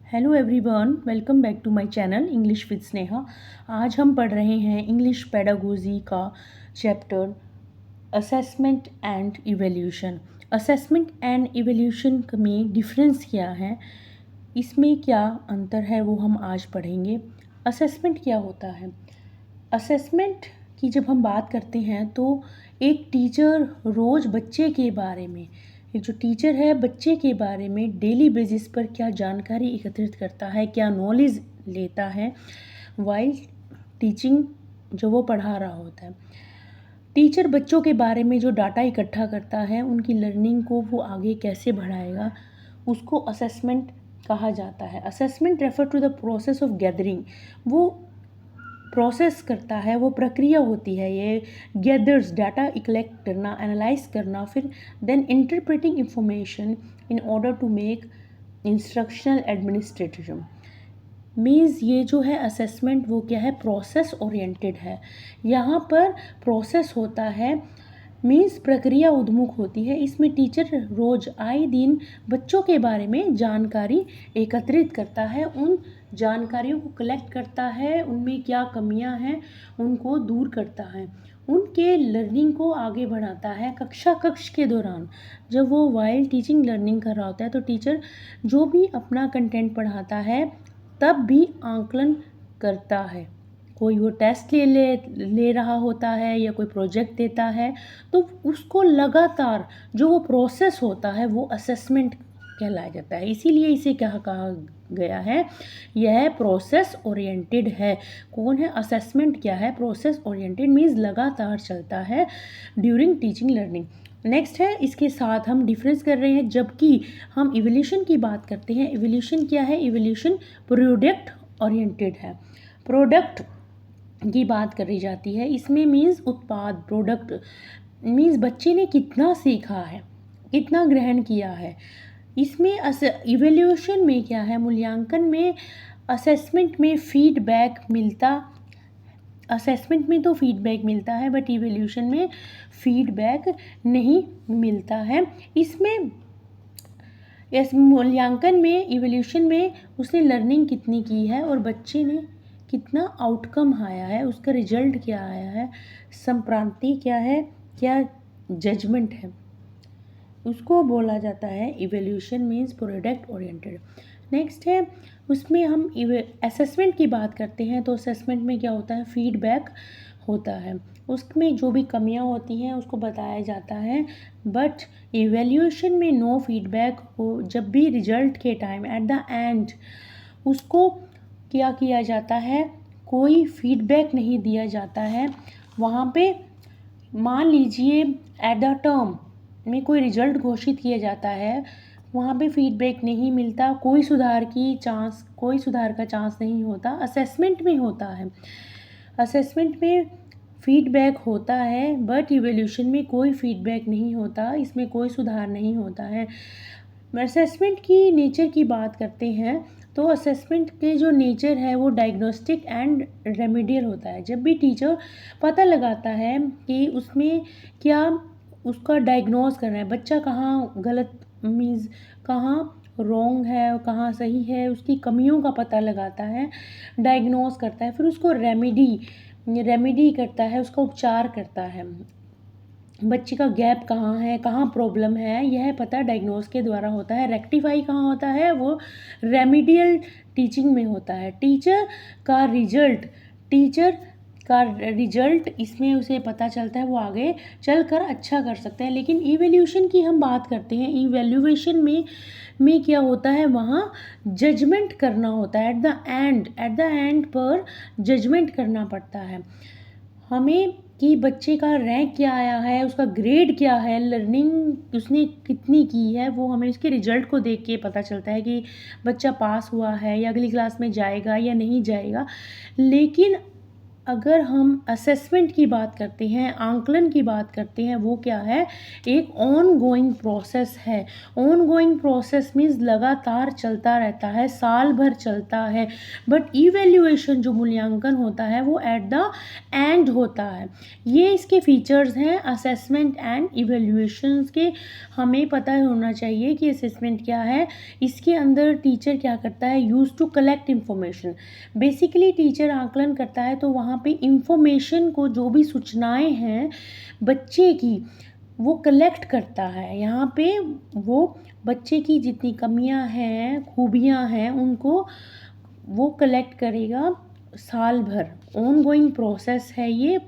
Hello everyone, welcome back to my channel English with Sneha. आज हम पढ़ रहे हैं इंग्लिश पेडागोजी का chapter assessment and evaluation. Assessment and evaluation में डिफरेंस क्या है, इसमें क्या अंतर है, वो हम आज पढ़ेंगे। असेसमेंट क्या होता है? असेसमेंट की जब हम बात करते हैं तो एक टीचर रोज़ बच्चे के बारे में, एक जो टीचर है बच्चे के बारे में डेली बेसिस पर क्या जानकारी एकत्रित करता है, क्या नॉलेज लेता है वाइल टीचिंग, जो वो पढ़ा रहा होता है। टीचर बच्चों के बारे में जो डाटा इकट्ठा करता है, उनकी लर्निंग को वो आगे कैसे बढ़ाएगा, उसको असेसमेंट कहा जाता है। Assessment refer to the process of gathering, वो प्रोसेस करता है, वो प्रक्रिया होती है, ये गैदर्स डाटा कलेक्ट करना, एनालाइज करना, फिर then interpreting information in order to make instructional administration. Means ये जो है असेसमेंट वो क्या है, प्रोसेस ओरिएंटेड है। यहाँ पर प्रोसेस होता है, मीन्स प्रक्रिया उन्मुख होती है। इसमें टीचर रोज आए दिन बच्चों के बारे में जानकारी एकत्रित करता है, उन जानकारियों को कलेक्ट करता है, उनमें क्या कमियां हैं उनको दूर करता है, उनके लर्निंग को आगे बढ़ाता है। कक्ष के दौरान जब वो वाइल टीचिंग लर्निंग कर रहा होता है तो टीचर जो भी अपना कंटेंट पढ़ाता है तब भी आंकलन करता है। कोई वो टेस्ट ले रहा होता है या कोई प्रोजेक्ट देता है तो उसको लगातार जो वो प्रोसेस होता है वो असेसमेंट कहलाया जाता है। इसीलिए इसे क्या कहा गया है, यह प्रोसेस ओरिएंटेड है। कौन है? असेसमेंट क्या है? प्रोसेस ओरिएंटेड मीन्स लगातार चलता है ड्यूरिंग टीचिंग लर्निंग। नेक्स्ट है, इसके साथ हम डिफरेंस कर रहे हैं। जबकि हम इवोल्यूशन की बात करते हैं, इवोल्यूशन क्या है? इवोल्यूशन प्रोडक्ट ओरिएंटेड है। प्रोडक्ट की बात करी जाती है, इसमें मीन्स उत्पाद, प्रोडक्ट मीन्स बच्चे ने कितना सीखा है, कितना ग्रहण किया है। इसमें इवैल्यूएशन में क्या है, मूल्यांकन में, असेसमेंट में फीडबैक मिलता, असेसमेंट में तो फीडबैक मिलता है बट इवैल्यूएशन में फीडबैक नहीं मिलता है। इसमें इस मूल्यांकन में, इवैल्यूएशन में उसने लर्निंग कितनी की है और बच्चे ने कितना आउटकम आया है, उसका रिजल्ट क्या आया है, संप्रांति क्या है, क्या जजमेंट है, उसको बोला जाता है evaluation means product oriented. Next है, उसमें हम असेसमेंट की बात करते हैं तो असेसमेंट में क्या होता है, फीडबैक होता है, उसमें जो भी कमियां होती हैं उसको बताया जाता है। बट इवैल्यूएशन में नो फीडबैक हो, जब भी रिजल्ट के टाइम एट द एंड उसको क्या किया जाता है, कोई फीडबैक नहीं दिया जाता है। वहाँ पे मान लीजिए एट द टर्म में कोई रिजल्ट घोषित किया जाता है, वहाँ पे फीडबैक नहीं मिलता, कोई सुधार का चांस नहीं होता। असेसमेंट में होता है, असेसमेंट में फीडबैक होता है बट इवैल्यूएशन में कोई फीडबैक नहीं होता, इसमें कोई सुधार नहीं होता है। असेसमेंट की नेचर की बात करते हैं तो असेसमेंट के जो नेचर है वो डायग्नोस्टिक एंड रेमेडियल होता है। जब भी टीचर पता लगाता है कि उसमें क्या उसका डायग्नोज करना है, बच्चा कहाँ गलत मीन्स कहाँ रॉन्ग है, कहाँ सही है, उसकी कमियों का पता लगाता है, डायग्नोज करता है, फिर उसको रेमेडी करता है, उसका उपचार करता है। बच्चे का गैप कहाँ है, कहाँ प्रॉब्लम है, यह पता डायग्नोज के द्वारा होता है। रेक्टिफाई कहाँ होता है, वो रेमिडियल टीचिंग में होता है। टीचर का रिजल्ट इसमें उसे पता चलता है, वो आगे चलकर अच्छा कर सकता है। लेकिन इवैल्यूएशन की हम बात करते हैं, इवैल्यूएशन में क्या होता है, वहाँ जजमेंट करना होता है। एट द एंड पर जजमेंट करना पड़ता है हमें कि बच्चे का रैंक क्या आया है, उसका ग्रेड क्या है, लर्निंग उसने कितनी की है, वो हमें उसके रिजल्ट को देख के पता चलता है कि बच्चा पास हुआ है या अगली क्लास में जाएगा या नहीं जाएगा। लेकिन अगर हम असेसमेंट की बात करते हैं, आंकलन की बात करते हैं, वो क्या है, एक ऑन गोइंग प्रोसेस है। ऑन गोइंग प्रोसेस मीन्स लगातार चलता रहता है, साल भर चलता है। बट इवेल्युएशन जो मूल्यांकन होता है वो एट द एंड होता है। ये इसके फीचर्स हैं असेसमेंट एंड इवेल्युएशन के। हमें पता होना चाहिए कि असेसमेंट क्या है। इसके अंदर टीचर क्या करता है, use to collect information. Basically teacher आकलन करता है तो वहाँ पे इंफॉर्मेशन को, जो भी सूचनाएं हैं बच्चे की, वो कलेक्ट करता है। यहाँ पे वो बच्चे की जितनी कमियां हैं, खूबियां हैं, उनको वो कलेक्ट करेगा साल भर। ऑन गोइंग प्रोसेस है ये।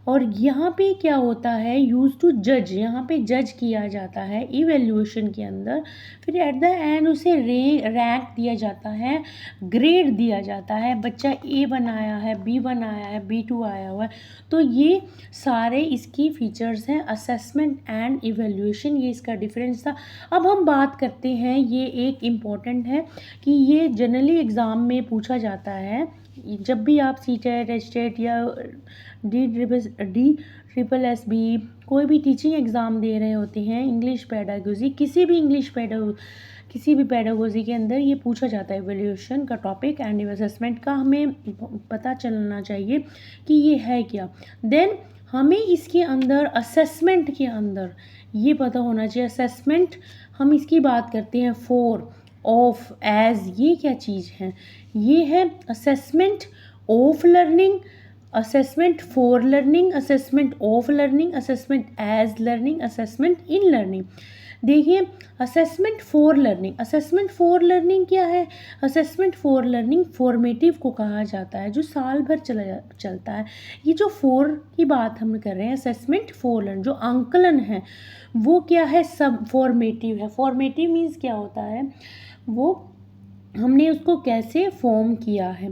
और यहाँ पे क्या होता है, यूज टू जज, यहाँ पे जज किया जाता है इवेल्युएशन के अंदर। फिर एट द एंड उसे रैंक दिया जाता है, ग्रेड दिया जाता है। बच्चा A1 आया है, B1 आया है, B2 आया हुआ है। तो ये सारे इसकी फीचर्स हैं असेसमेंट एंड इवेल्युएशन। ये इसका डिफरेंस था। अब हम बात करते हैं, ये एक इम्पॉर्टेंट है कि ये जनरली एग्ज़ाम में पूछा जाता है। जब भी आप CTET, HTET या DSSS कोई भी टीचिंग एग्ज़ाम दे रहे होते हैं, इंग्लिश पेडागोजी, किसी भी पेडागोजी के अंदर ये पूछा जाता है इवैल्यूएशन का टॉपिक एंड असेसमेंट का। हमें पता चलना चाहिए कि ये है क्या। देन हमें इसके अंदर असेसमेंट के अंदर ये पता होना चाहिए। असेसमेंट हम इसकी बात करते हैं फॉर, ऑफ, एज, ये क्या चीज़ है, ये है assessment of learning, assessment for learning, assessment of learning, assessment as learning, assessment in learning. देखिए assessment for learning, assessment for learning क्या है, असेसमेंट फॉर लर्निंग फॉर्मेटिव को कहा जाता है, जो साल भर चलता है। ये जो फॉर की बात हम कर रहे हैं, असेसमेंट फॉर लर्निंग, जो आंकलन है वो क्या है, सब फॉर्मेटिव है। फॉर्मेटिव मीन्स क्या होता है, वो हमने उसको कैसे फॉर्म किया है,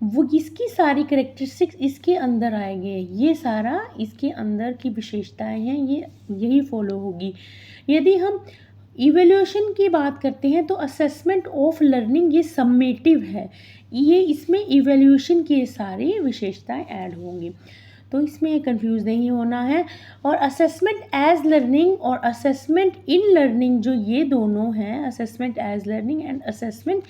वो इसकी सारी करेक्टरिस्टिक्स इसके अंदर आएंगे। ये सारा इसके अंदर की विशेषताएं हैं, ये यही फॉलो होगी। यदि हम इवैल्यूएशन की बात करते हैं तो असेसमेंट ऑफ लर्निंग ये सम्मेटिव है, ये इसमें इवैल्यूएशन की सारी विशेषताएं ऐड होंगी, तो इसमें कंफ्यूज नहीं होना है। और असेसमेंट एज लर्निंग और असेसमेंट इन लर्निंग, जो ये दोनों हैं, assessment as learning and assessment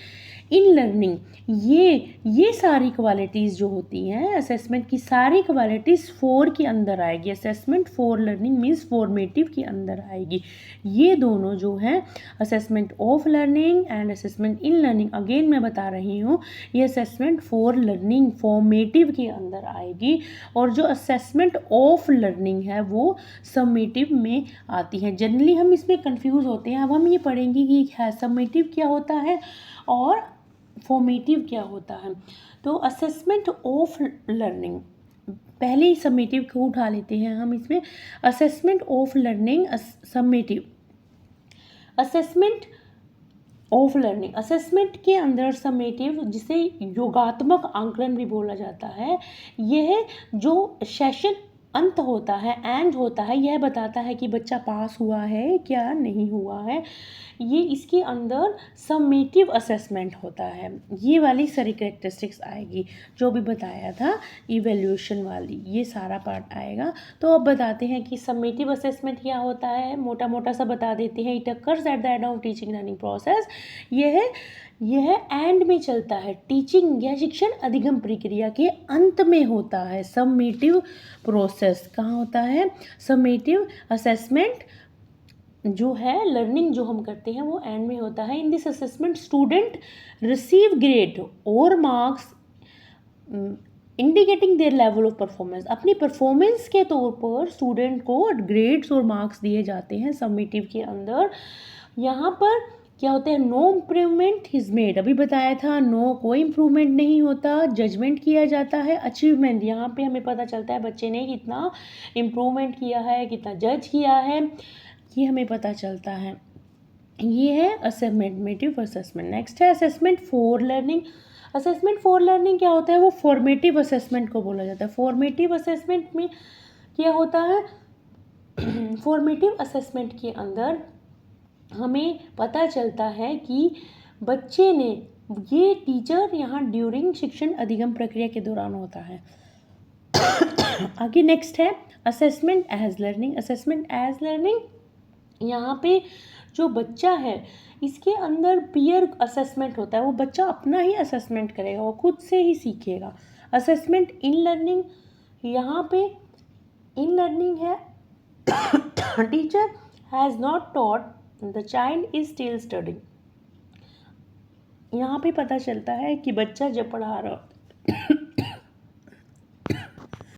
in learning, ये सारी क्वालिटीज़ जो होती हैं, असेसमेंट की सारी क्वालिटीज़ फोर के अंदर आएगी। Assessment for learning means formative के अंदर आएगी। ये दोनों जो हैं, assessment of learning and assessment in learning, again मैं बता रही हूँ, ये असेसमेंट फॉर लर्निंग फॉर्मेटिव के अंदर आएगी। और जो असेसमेंट ऑफ लर्निंग है वो समेटिव में आती है। जनरली हम इसमें कंफ्यूज होते हैं। अब हम ये पढ़ेंगे कि समेटिव क्या होता है और फॉर्मेटिव क्या होता है। तो असेसमेंट ऑफ लर्निंग, पहले ही समेटिव को उठा लेते हैं हम इसमें। Assessment of learning summative, assessment of learning, assessment के अंदर समेटिव, जिसे योगात्मक आंकलन भी बोला जाता है, यह जो सेशन अंत होता है, एंड होता है, यह बताता है कि बच्चा पास हुआ है क्या नहीं हुआ है। ये इसके अंदर समेटिव असेसमेंट होता है। ये वाली सारी करेक्टरिस्टिक्स आएगी जो भी बताया था इवैल्यूएशन वाली, ये सारा पार्ट आएगा। तो अब बताते हैं कि समेटिव असेसमेंट क्या होता है, मोटा मोटा सा बता देते हैं। It occurs at the end of teaching learning process, यह एंड में चलता है, टीचिंग या शिक्षण अधिगम प्रक्रिया के अंत में होता है। समेटिव प्रोसेस कहाँ होता है, समेटिव असेसमेंट जो है लर्निंग जो हम करते हैं वो एंड में होता है। In this assessment student receive grade और marks indicating their level of performance, अपनी परफॉर्मेंस के तौर पर स्टूडेंट को ग्रेड्स और मार्क्स दिए जाते हैं समेटिव के अंदर। यहाँ पर क्या होता है, नो इम्प्रूवमेंट इज मेड, अभी बताया था, नो कोई इम्प्रूवमेंट नहीं होता, जजमेंट किया जाता है। अचीवमेंट, यहाँ पे हमें पता चलता है बच्चे ने कितना इम्प्रूवमेंट किया है, कितना जज किया है, ये हमें पता चलता है। ये है असेसमेंटिव असेसमेंट। नेक्स्ट है assessment for learning. Assessment for learning क्या होता है, वो फॉर्मेटिव असेसमेंट को बोला जाता है। फॉर्मेटिव असेसमेंट में क्या होता है, फॉर्मेटिव असेसमेंट के अंदर हमें पता चलता है कि बच्चे ने, ये टीचर यहाँ ड्यूरिंग शिक्षण अधिगम प्रक्रिया के दौरान होता है, आगे नेक्स्ट है assessment as learning. Assessment as learning, यहाँ पे जो बच्चा है इसके अंदर पीयर असेसमेंट होता है, वो बच्चा अपना ही असेसमेंट करेगा, वो खुद से ही सीखेगा। असेसमेंट इन लर्निंग, यहाँ पे इन लर्निंग है teacher has not taught, the child is still studying. यहाँ पे पता चलता है कि बच्चा जब पढ़ा रहा